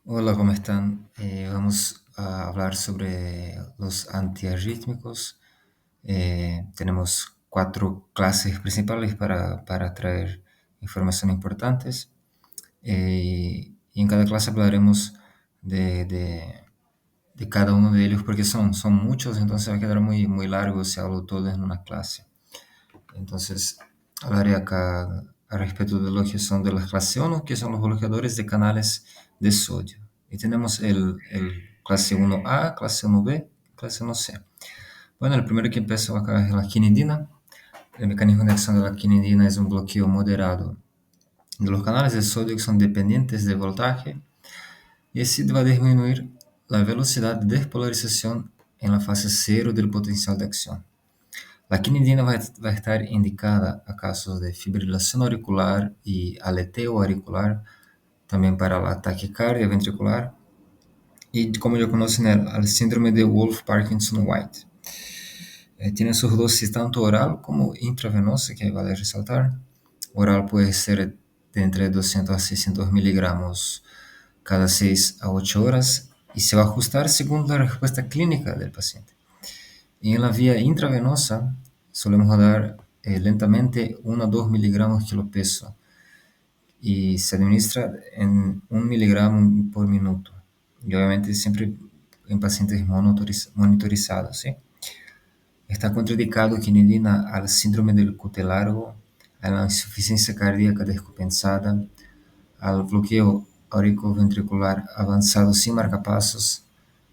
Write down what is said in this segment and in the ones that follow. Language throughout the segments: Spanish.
Hola, ¿cómo están? Vamos a hablar sobre los antiarrítmicos. Tenemos cuatro clases principales para traer información importantes. Y en cada clase hablaremos de, de- de cada uno de ellos porque son muchos, entonces va a quedar muy largo si hablo todo en una clase. Entonces, hablaré acá a respecto de lo que son de la clase 1, que son los bloqueadores de canales de sodio. Y tenemos el clase 1A, clase 1B, clase 1C. Bueno, el primero que empezó acá es la quinidina. El mecanismo de acción de la quinidina es un bloqueo moderado de los canales de sodio que son dependientes de voltaje y así va a disminuir la velocidad de despolarización en la fase cero del potencial de acción. La quinidina vai estar indicada a casos de fibrilação auricular e aleteo auricular, também para a taquicardia ventricular y, como ya conocen, el síndrome de Wolff-Parkinson-White. Tiene sus dosis tanto oral como intravenosa, que vale resaltar. Oral puede ser de entre 200 a 600 miligramos cada 6 a 8 horas y se va a ajustar según la respuesta clínica del paciente. Y en la vía intravenosa solemos dar lentamente 1 a 2 miligramos kilo peso y se administra en 1 miligramo por minuto. Y obviamente siempre en pacientes monitorizados, ¿sí? Está contraindicado quinidina al síndrome del cutis largo, a la insuficiencia cardíaca descompensada, al bloqueo auriculoventricular avanzado sin marcapasos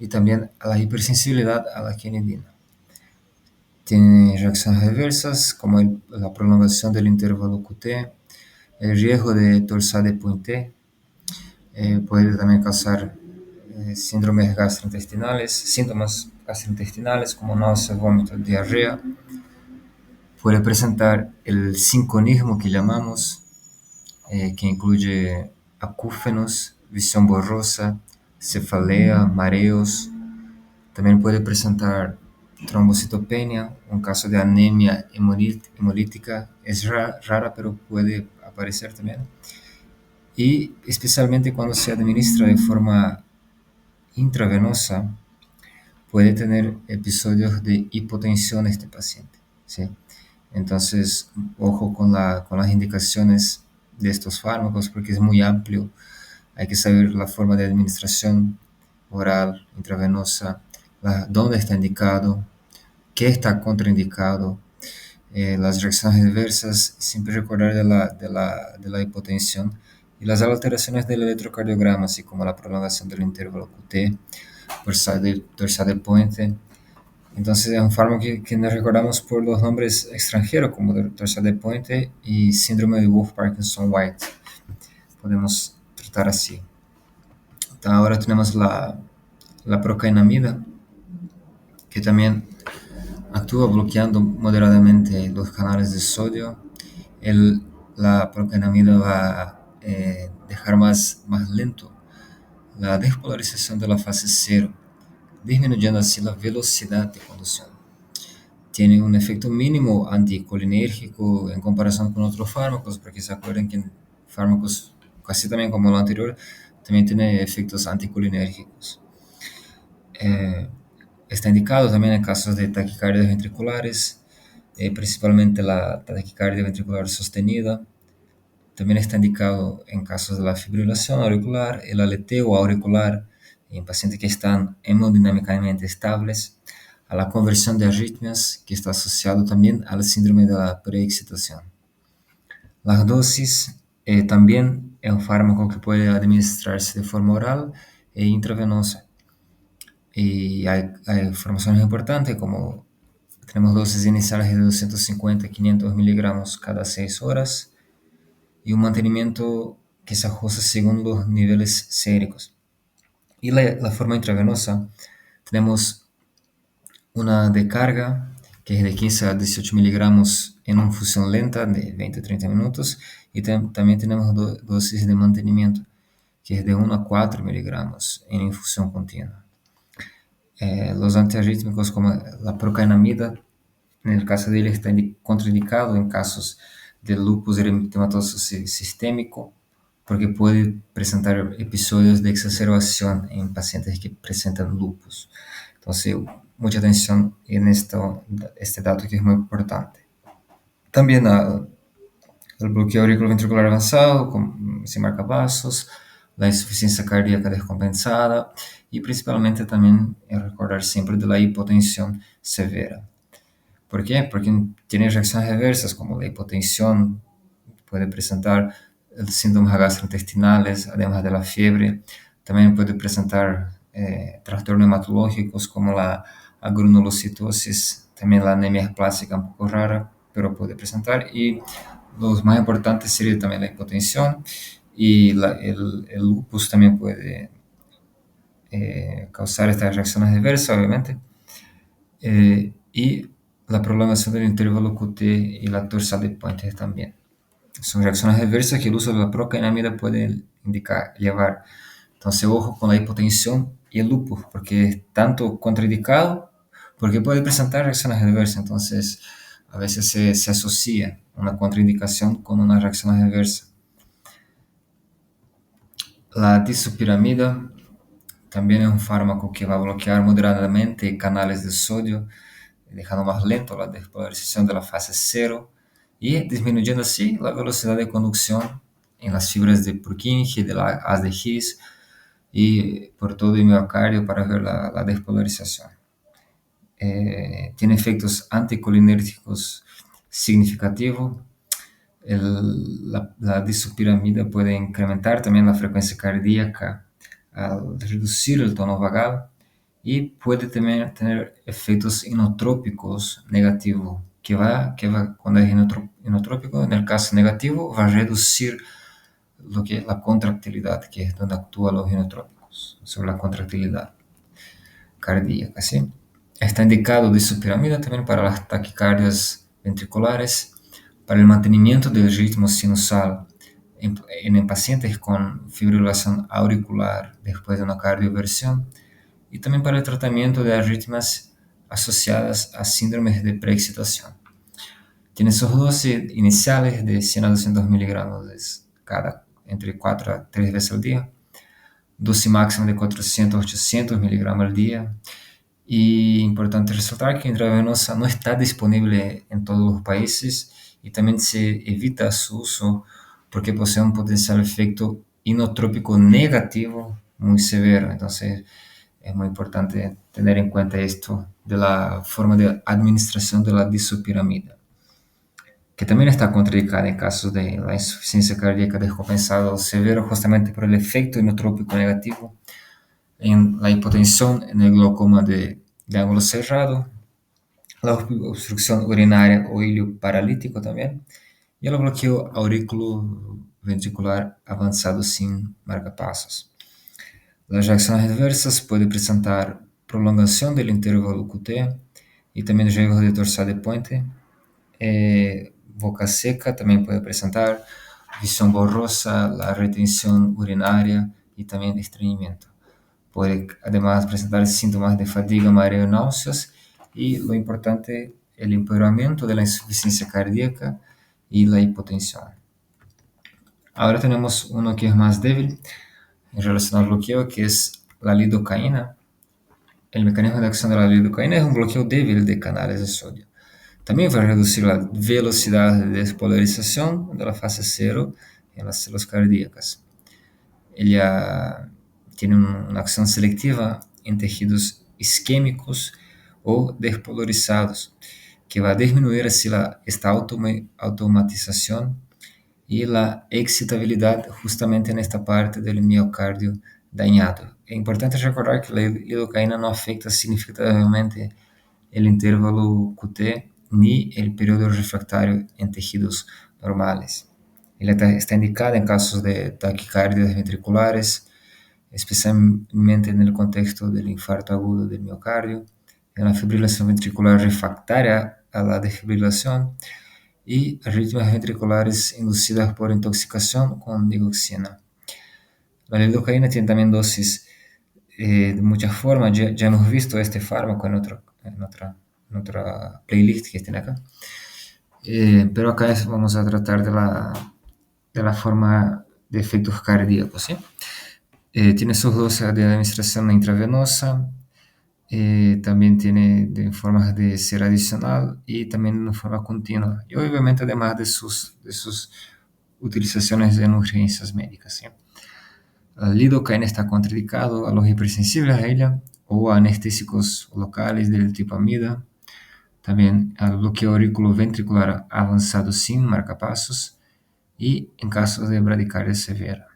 y también a la hipersensibilidad a la quinidina. Tiene reacciones reversas como la prolongación del intervalo QT, el riesgo de torsade puente, puede también causar síndromes gastrointestinales, síntomas gastrointestinales como náuseas, vómitos, diarrea. Puede presentar el sinconismo que llamamos, que incluye acúfenos, visión borrosa, cefalea, mareos. También puede presentar trombocitopenia, un caso de anemia hemolítica. Es rara, pero puede aparecer también. Y especialmente cuando se administra de forma intravenosa, puede tener episodios de hipotensión este paciente, ¿sí? Entonces, ojo con las indicaciones de estos fármacos porque es muy amplio. Hay que saber la forma de administración oral, intravenosa, dónde está indicado, qué está contraindicado, las reacciones adversas, siempre recordar de la hipotensión y las alteraciones del electrocardiograma, así como la prolongación del intervalo QT, dorsal de puente. Entonces es un fármaco que nos recordamos por los nombres extranjeros como dorsal de puente y síndrome de Wolff-Parkinson-White. Podemos tratar así. Ahora tenemos la procainamida, que también actúa bloqueando moderadamente los canales de sodio. La procainamida va a dejar más lento la despolarización de la fase cero, disminuyendo así la velocidad de conducción. Tiene un efecto mínimo anticolinérgico en comparación con otros fármacos, porque se acuerdan que fármacos, casi también como lo anterior, también tiene efectos anticolinérgicos. Eh, Está indicado también en casos de taquicardias ventriculares, principalmente la taquicardia ventricular sostenida. También está indicado en casos de la fibrilación auricular, el aleteo auricular, en pacientes que están hemodinámicamente estables, a la conversión de arritmias, que está asociado también al síndrome de la preexcitación. Las dosis también es un fármaco que puede administrarse de forma oral e intravenosa. Y hay informaciones importantes como tenemos dosis iniciales de 250 a 500 miligramos cada 6 horas y un mantenimiento que se ajusta según los niveles séricos. Y la forma intravenosa, tenemos una de carga que es de 15 a 18 miligramos en una infusión lenta de 20 a 30 minutos y también tenemos dosis de mantenimiento que es de 1 a 4 miligramos en infusión continua. Los antiarrítmicos como la procainamida, en el caso de él está contraindicado en casos de lupus eritematoso sistémico, porque puede presentar episodios de exacerbación en pacientes que presentan lupus. Entonces, mucha atención en este dato que es muy importante. También el bloqueo auriculoventricular avanzado, sin marcapasos, la insuficiencia cardíaca descompensada y principalmente también recordar siempre de la hipotensión severa. ¿Por qué? Porque tiene reacciones reversas como la hipotensión, puede presentar síntomas gastrointestinales, además de la fiebre. También puede presentar trastornos hematológicos como la granulocitosis, también la anemia plástica un poco rara, pero puede presentar. Y los más importantes sería también la hipotensión y el lupus también puede causar estas reacciones adversas, obviamente. Y la prolongación del intervalo QT y la dorsal de Pointer también. Son reacciones adversas que el uso de la procainamida puede llevar. Entonces, ojo con la hipotensión y el lupus, porque es tanto contraindicado, porque puede presentar reacciones adversas. Entonces, a veces se asocia una contraindicación con una reacción adversa. La disopiramida también es un fármaco que va a bloquear moderadamente canales de sodio, dejando más lento la despolarización de la fase cero y disminuyendo así la velocidad de conducción en las fibras de Purkinje, de la haz de His y por todo el miocardio para ver la despolarización. Tiene efectos anticolinérgicos significativos. La disopiramida puede incrementar también la frecuencia cardíaca al reducir el tono vagal y puede también tener efectos inotrópicos negativos, cuando es inotrópico, en el caso negativo, va a reducir lo que es la contractilidad, que es donde actúan los inotrópicos, sobre la contractilidad cardíaca, ¿sí? Está indicado disopiramida también para las taquicardias ventriculares, para el mantenimiento del ritmo sinusal en pacientes con fibrilación auricular después de una cardioversión y también para el tratamiento de arritmias asociadas a síndromes de preexcitación. Tiene sus dosis iniciales de 100 a 200 miligramos cada, entre 4 a 3 veces al día, dosis máxima de 400 a 800 miligramos al día. Y importante resaltar que intravenosa no está disponible en todos los países y también se evita su uso porque posee un potencial efecto inotrópico negativo muy severo. Entonces, es muy importante tener en cuenta esto de la forma de administración de la disopiramida, que también está contraindicada en casos de la insuficiencia cardíaca descompensada o severo justamente por el efecto inotrópico negativo, en la hipotensión, en el glaucoma de ángulo cerrado, la obstrucción urinaria o hilo paralítico también, y el bloqueo auriculoventricular avanzado sin marcapasos. Las reacciones adversas pueden presentar prolongación del intervalo QT y también riesgo de dorsal de puente. Boca seca también puede presentar visión borrosa, la retención urinaria y también estreñimiento. Puede además presentar síntomas de fatiga, mareo, náuseas y lo importante, el empeoramiento de la insuficiencia cardíaca y la hipotensión. Ahora tenemos uno que es más débil en relación al bloqueo, que es la lidocaína. El mecanismo de acción de la lidocaína es un bloqueo débil de canales de sodio. También va a reducir la velocidad de despolarización de la fase cero en las células cardíacas. Ella tiene una acción selectiva en tejidos isquémicos o despolarizados, que va a disminuir así esta automatización y la excitabilidad justamente en esta parte del miocardio dañado. Es importante recordar que la lidocaína no afecta significativamente el intervalo QT ni el periodo refractario en tejidos normales. Ella está indicada en casos de taquicardias ventriculares, especialmente en el contexto del infarto agudo del miocardio, en la fibrilación ventricular refractaria a la desfibrilación y arritmias ventriculares inducidas por intoxicación con digoxina. La lidocaína tiene también dosis de muchas formas. Ya hemos visto este fármaco en otra playlist que tiene acá. Pero acá vamos a tratar de la forma de efectos cardíacos, ¿sí? Tiene sus dosis de administración intravenosa, también tiene de formas de ser adicional y también de forma continua. Y obviamente además de sus utilizaciones en urgencias médicas, ¿sí? La lidocaína está contraindicado a los hipersensibles a ella o a anestésicos locales del tipo amida, también al bloqueo auriculoventricular avanzado sin marcapasos y en casos de bradicardia severa.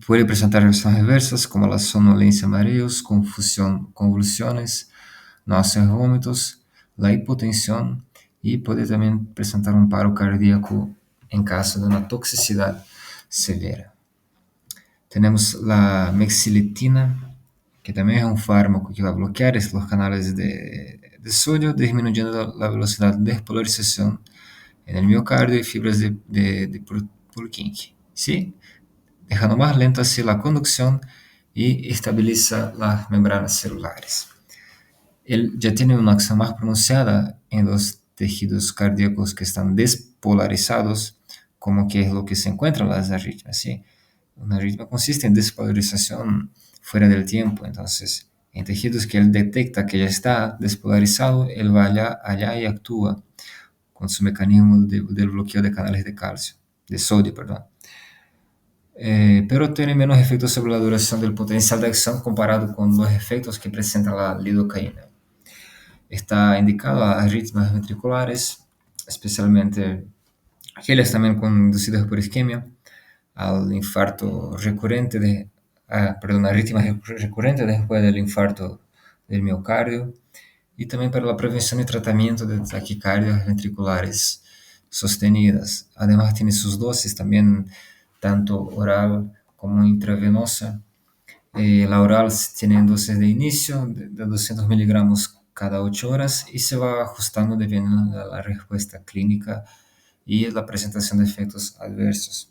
Puede presentar reacciones reversas como la somnolencia, mareos, confusión, convulsiones, náuseas, vómitos, la hipotensión y puede también presentar un paro cardíaco en caso de una toxicidad severa. Tenemos la mexiletina, que también es un fármaco que va a bloquear los canales de sodio, disminuyendo la velocidad de despolarización en el miocardio y fibras de Purkinje, ¿sí? Dejando más lenta así la conducción y estabiliza las membranas celulares. Él ya tiene una acción más pronunciada en los tejidos cardíacos que están despolarizados, como que es lo que se encuentra en las arritmias, ¿sí? Una arritmia consiste en despolarización fuera del tiempo, entonces en tejidos que él detecta que ya está despolarizado, él va allá y actúa con su mecanismo del bloqueo de canales de calcio, de sodio, perdón. Pero tiene menos efectos sobre la duración del potencial de acción comparado con los efectos que presenta la lidocaína. Está indicado a arritmias ventriculares, especialmente aquellas también conducidas por isquemia, al infarto recurrente arritmia recurrente después del infarto del miocardio, y también para la prevención y tratamiento de taquicardias ventriculares sostenidas. Además tiene sus dosis también, tanto oral como intravenosa. La oral tiene dosis de inicio de 200 miligramos cada 8 horas y se va ajustando dependiendo de la respuesta clínica y la presentación de efectos adversos.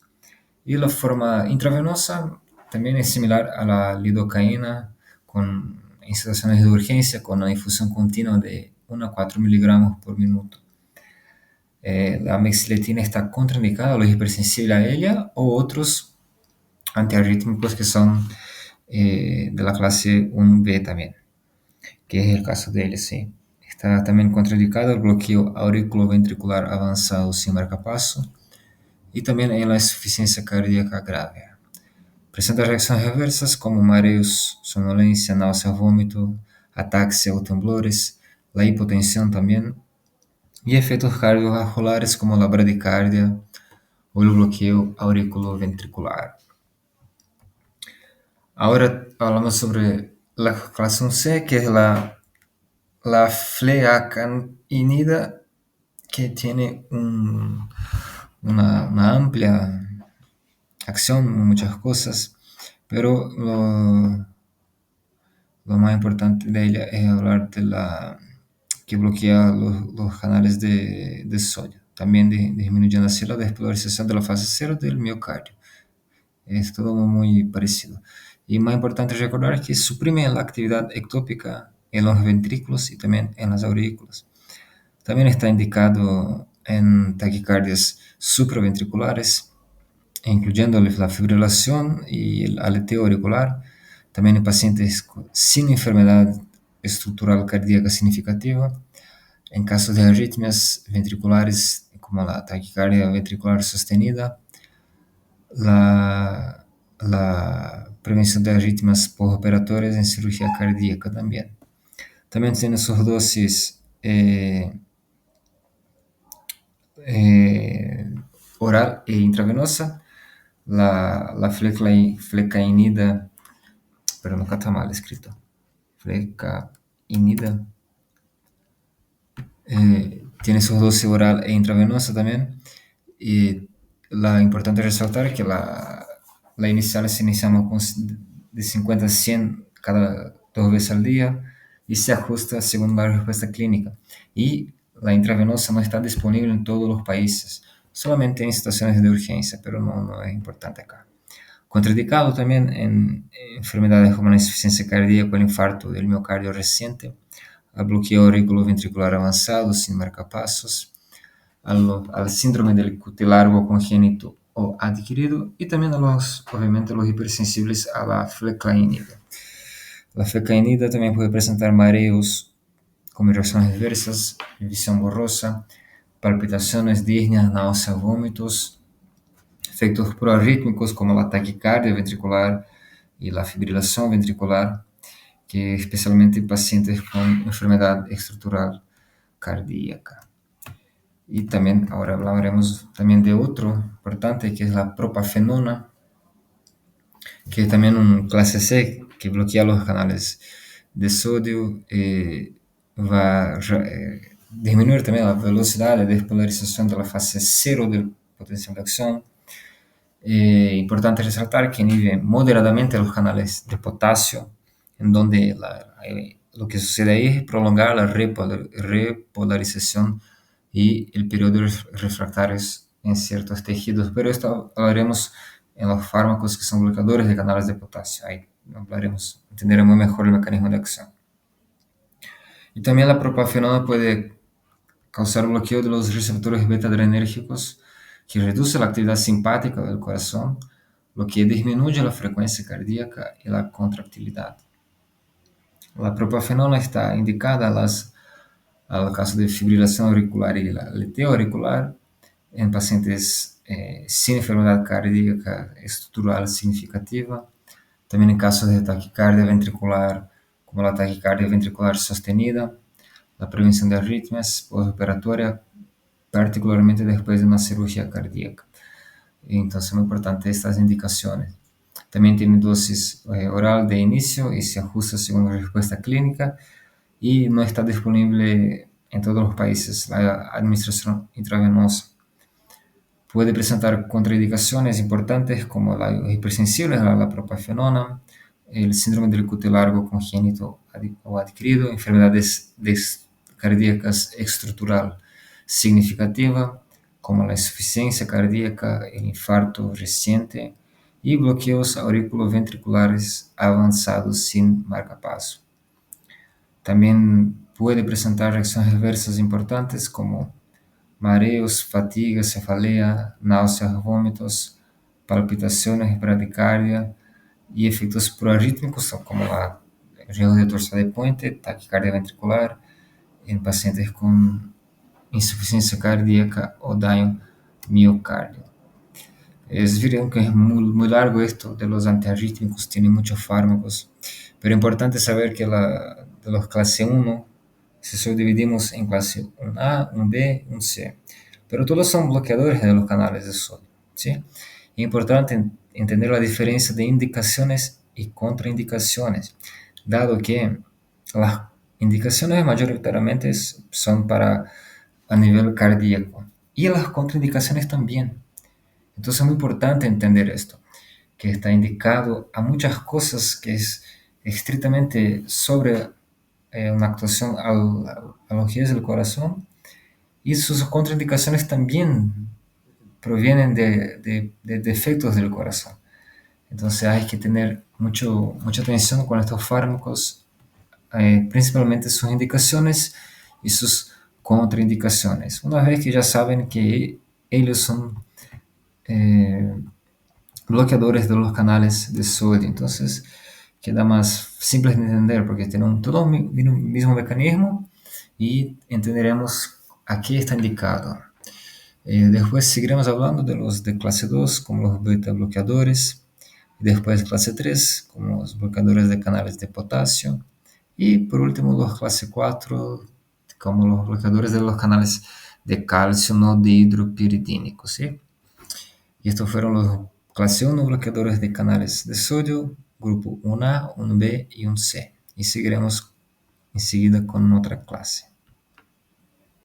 Y la forma intravenosa también es similar a la lidocaína, en situaciones de urgencia, con una infusión continua de 1 a 4 miligramos por minuto. La mexiletina está contraindicada a los hipersensibles a ella o otros antiarrítmicos que son de la clase 1B también, que es el caso de él, sí. Está también contraindicado el bloqueo auriculoventricular avanzado sin marcapaso y también en la insuficiencia cardíaca grave. Presenta reacciones reversas como mareos, somnolencia, náusea, vómito, ataxia o temblores, la hipotensión también, y efectos cardiovasculares como la bradicardia o el bloqueo auriculoventricular. Ahora hablamos sobre la clase 1C, que es la flecainida, que tiene una amplia acción en muchas cosas, pero lo más importante de ella es hablar de la que bloquea los canales de sodio, también disminuyendo así la despolarización de la fase cero del miocardio. Es todo muy parecido. Y más importante recordar es que suprime la actividad ectópica en los ventrículos y también en las aurículas. También está indicado en taquicardias supraventriculares, incluyendo la fibrilación y el aleteo auricular, también en pacientes sin enfermedad estructural cardíaca significativa, en casos de arritmias ventriculares como la taquicardia ventricular sostenida, la prevención de arritmias postoperatorias en cirugía cardíaca también. También tiene sus dosis oral e intravenosa. La flecainida, pero nunca está mal escrito. Flecainida tiene sus dosis oral e intravenosa también. Y la importante resaltar es que la inicial se iniciamos de 50 a 100 cada 2 veces al día y se ajusta según la respuesta clínica. Y la intravenosa no está disponible en todos los países, solamente en situaciones de urgencia, pero no es importante acá. Contraindicado también en enfermedades como la insuficiencia cardíaca o el infarto del miocardio reciente, al bloqueo auriculoventricular avanzado sin marcapasos, al síndrome del cutis largo congénito o adquirido, y también obviamente, los hipersensibles a la flecainida. La flecainida también puede presentar mareos con reacciones diversas, visión borrosa, palpitaciones, disnea, náuseas, vómitos, efectos proarrítmicos como la taquicardia ventricular y la fibrilación ventricular, que especialmente en pacientes con enfermedad estructural cardíaca. Y también ahora hablaremos también de otro importante, que es la propafenona, que es también un clase C que bloquea los canales de sodio, va a disminuir también la velocidad de despolarización de la fase cero del potencial de acción. Importante resaltar que inhibe moderadamente los canales de potasio, en donde lo que sucede ahí es prolongar la repolarización y el periodo refractarios en ciertos tejidos, pero esto hablaremos en los fármacos que son bloqueadores de canales de potasio. Ahí hablaremos, entenderemos mejor el mecanismo de acción. Y también la propafenona puede causar bloqueo de los receptores beta-adrenérgicos, que reduce la actividad simpática del corazón, lo que disminuye la frecuencia cardíaca y la contractilidad. La propafenona está indicada al caso de fibrilación auricular y aleteo auricular en pacientes sin enfermedad cardíaca estructural significativa, también en casos de taquicardia ventricular, como la taquicardia ventricular sostenida, la prevención de arritmias postoperatoria, particularmente después de una cirugía cardíaca. Entonces, es muy importante estas indicaciones. También tiene dosis oral de inicio y se ajusta según la respuesta clínica, y no está disponible en todos los países la administración intravenosa. Puede presentar contraindicaciones importantes como la hipersensible a la propafenona, el síndrome del cutis largo congénito o adquirido, enfermedades cardíacas estructural significativa, como la insuficiencia cardíaca, el infarto reciente y bloqueos auriculoventriculares avanzados sin marcapaso. También puede presentar reacciones adversas importantes como mareos, fatiga, cefalea, náuseas, vómitos, palpitaciones, bradicardia y efectos proarrítmicos como la riesgo de dorsal de puente, taquicardia ventricular en pacientes con insuficiencia cardíaca o daño miocardio. Vieron que es muy largo esto de los antiarrítmicos, tiene muchos fármacos, pero es importante saber que de los clase 1 se subdividimos en clase 1A, 1B, 1C, pero todos son bloqueadores de los canales de sodio, ¿sí? Es importante entender la diferencia de indicaciones y contraindicaciones, dado que las indicaciones mayoritariamente son para a nivel cardíaco y las contraindicaciones también. Entonces es muy importante entender esto, que está indicado a muchas cosas que es estrictamente sobre una actuación a los giros del corazón, y sus contraindicaciones también provienen de defectos del corazón. Entonces hay que tener mucha atención con estos fármacos, principalmente sus indicaciones y sus contraindicaciones. Una vez que ya saben que ellos son eh, bloqueadores de los canales de sodio, entonces queda más simple de entender porque tienen todo el mismo mecanismo y entenderemos a qué está indicado. Después seguiremos hablando de los de clase 2 como los beta bloqueadores, después clase 3 como los bloqueadores de canales de potasio, y por último los clase 4 como los bloqueadores de los canales de calcio no dihidropiridínicos, ¿sí? Y estos fueron los clase 1 bloqueadores de canales de sodio, grupo 1A, 1B y 1C. Y seguiremos enseguida con otra clase.